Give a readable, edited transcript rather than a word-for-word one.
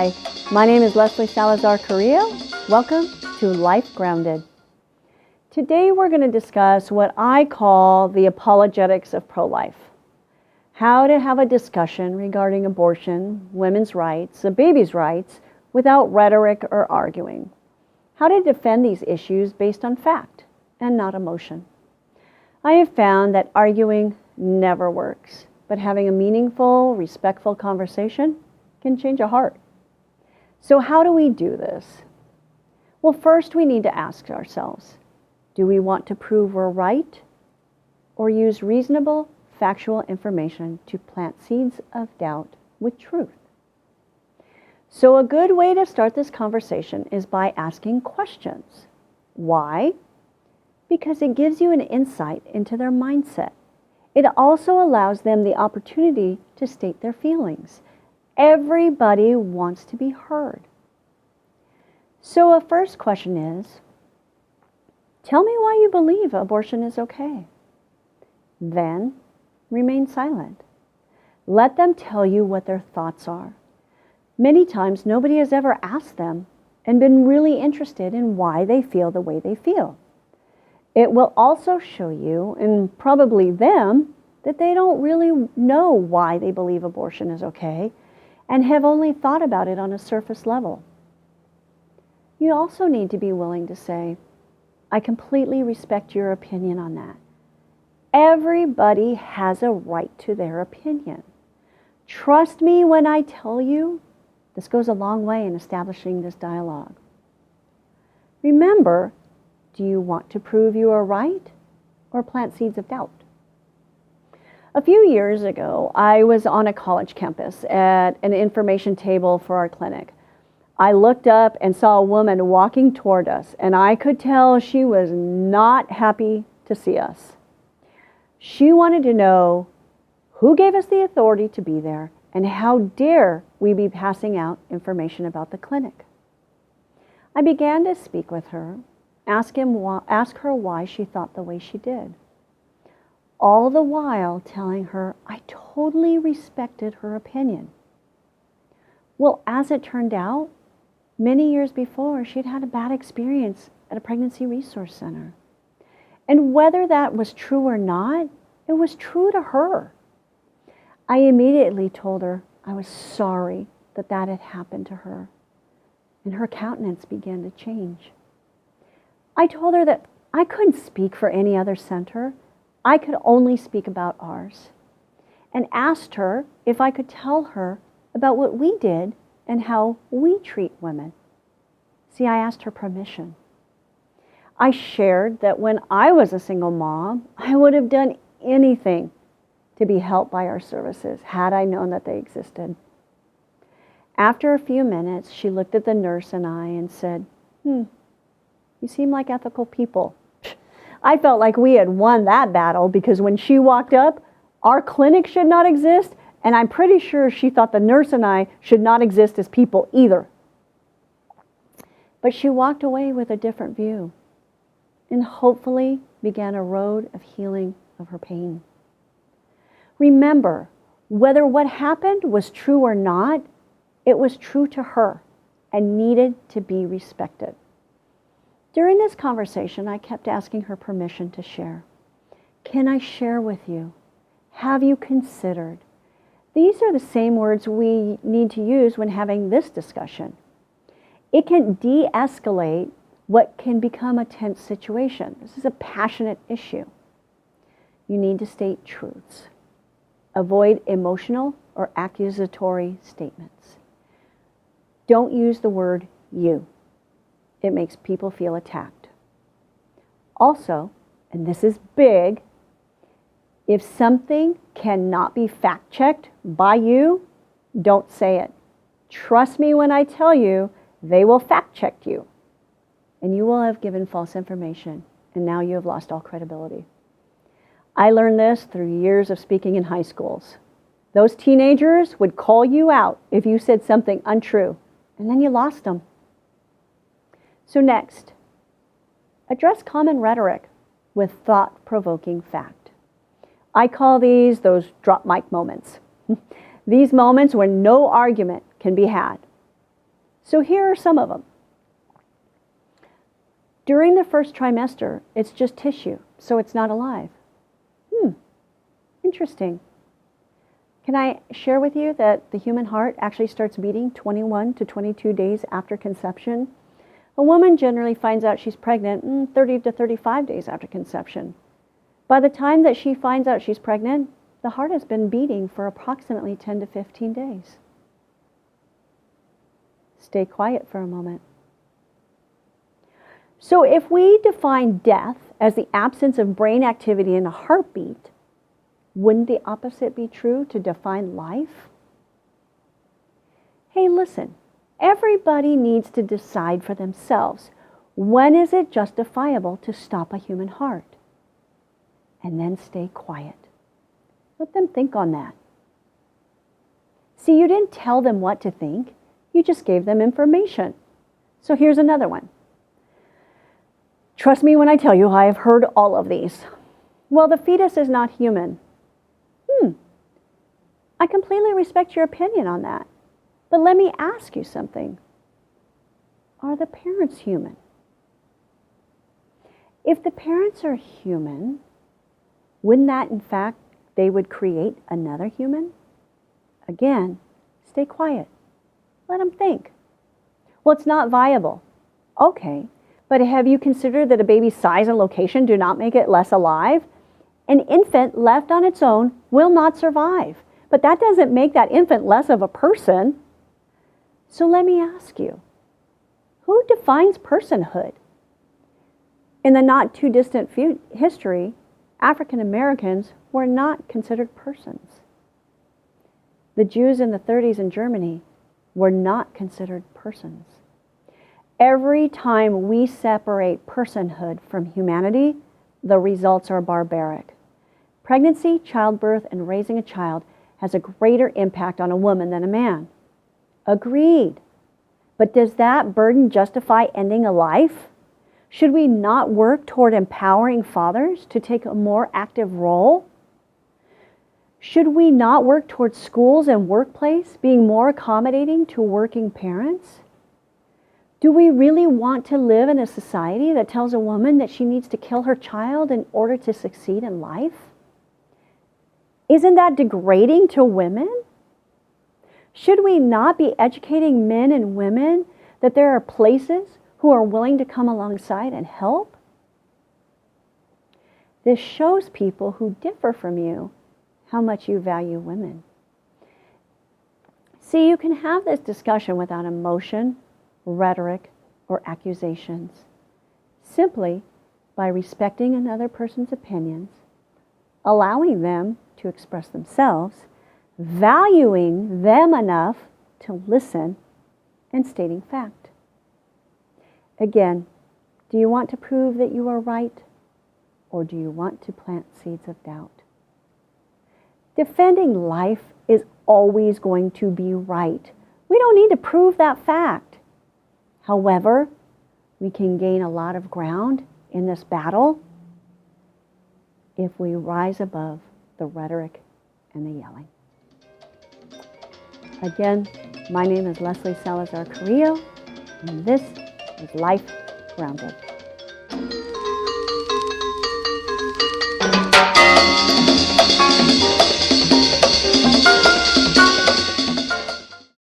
Hi, my name is Leslie Salazar Carrillo. Welcome to Life Grounded. Today we're going to discuss what I call the apologetics of pro-life. How to have a discussion regarding abortion, women's rights, a baby's rights, without rhetoric or arguing. How to defend these issues based on fact and not emotion. I have found that arguing never works, but having a meaningful, respectful conversation can change a heart. So how do we do this? Well, first we need to ask ourselves, do we want to prove we're right or use reasonable, factual information to plant seeds of doubt with truth? So a good way to start this conversation is by asking questions. Why? Because it gives you an insight into their mindset. It also allows them the opportunity to state their feelings. Everybody wants to be heard. So a first question is, tell me why you believe abortion is okay. Then remain silent. Let them tell you what their thoughts are. Many times nobody has ever asked them and been really interested in why they feel the way they feel. It will also show you, and probably them, that they don't really know why they believe abortion is okay and have only thought about it on a surface level. You also need to be willing to say, I completely respect your opinion on that. Everybody has a right to their opinion. Trust me when I tell you, this goes a long way in establishing this dialogue. Remember, do you want to prove you are right or plant seeds of doubt? A few years ago, I was on a college campus at an information table for our clinic. I looked up and saw a woman walking toward us, and I could tell she was not happy to see us. She wanted to know who gave us the authority to be there and how dare we be passing out information about the clinic. I began to speak with her, ask her why she thought the way she did. All the while telling her I totally respected her opinion. Well, as it turned out, many years before, she'd had a bad experience at a pregnancy resource center. And whether that was true or not, it was true to her. I immediately told her I was sorry that had happened to her. And her countenance began to change. I told her that I couldn't speak for any other center. I could only speak about ours. And asked her if I could tell her about what we did and how we treat women. See, I asked her permission. I shared that when I was a single mom, I would have done anything to be helped by our services had I known that they existed. After a few minutes, she looked at the nurse and I and said, you seem like ethical people. I felt like we had won that battle because when she walked up, our clinic should not exist, and I'm pretty sure she thought the nurse and I should not exist as people either. But she walked away with a different view and hopefully began a road of healing of her pain. Remember, whether what happened was true or not, it was true to her and needed to be respected. During this conversation, I kept asking her permission to share. Can I share with you? Have you considered? These are the same words we need to use when having this discussion. It can de-escalate what can become a tense situation. This is a passionate issue. You need to state truths. Avoid emotional or accusatory statements. Don't use the word you. It makes people feel attacked. Also, and this is big, if something cannot be fact-checked by you, don't say it. Trust me when I tell you, they will fact-check you. And you will have given false information, and now you have lost all credibility. I learned this through years of speaking in high schools. Those teenagers would call you out if you said something untrue, and then you lost them. So next, address common rhetoric with thought-provoking fact. I call these those drop mic moments. These moments when no argument can be had. So here are some of them. During the first trimester, it's just tissue, so it's not alive. Interesting. Can I share with you that the human heart actually starts beating 21 to 22 days after conception? A woman generally finds out she's pregnant 30 to 35 days after conception. By the time that she finds out she's pregnant, the heart has been beating for approximately 10 to 15 days. Stay quiet for a moment. So if we define death as the absence of brain activity in a heartbeat, wouldn't the opposite be true to define life? Hey, listen, everybody needs to decide for themselves, when is it justifiable to stop a human heart? And then stay quiet. Let them think on that. See, you didn't tell them what to think, you just gave them information. So here's another one. Trust me when I tell you, I have heard all of these. Well, the fetus is not human. I completely respect your opinion on that. But let me ask you something. Are the parents human? If the parents are human, wouldn't that in fact they would create another human? Again, stay quiet. Let them think. Well, it's not viable. Okay, but have you considered that a baby's size and location do not make it less alive? An infant left on its own will not survive. But that doesn't make that infant less of a person. So let me ask you, who defines personhood? In the not too distant history, African Americans were not considered persons. The Jews in the 30s in Germany were not considered persons. Every time we separate personhood from humanity, the results are barbaric. Pregnancy, childbirth, and raising a child has a greater impact on a woman than a man. Agreed. But does that burden justify ending a life? Should we not work toward empowering fathers to take a more active role? Should we not work towards schools and workplace being more accommodating to working parents? Do we really want to live in a society that tells a woman that she needs to kill her child in order to succeed in life? Isn't that degrading to women? Should we not be educating men and women that there are places who are willing to come alongside and help? This shows people who differ from you how much you value women. See, you can have this discussion without emotion, rhetoric, or accusations, simply by respecting another person's opinions, allowing them to express themselves, valuing them enough to listen, and stating fact. Again, do you want to prove that you are right, or do you want to plant seeds of doubt? Defending life is always going to be right. We don't need to prove that fact. However, we can gain a lot of ground in this battle if we rise above the rhetoric and the yelling. Again, my name is Leslie Salazar Carrillo, and this is Life Grounded.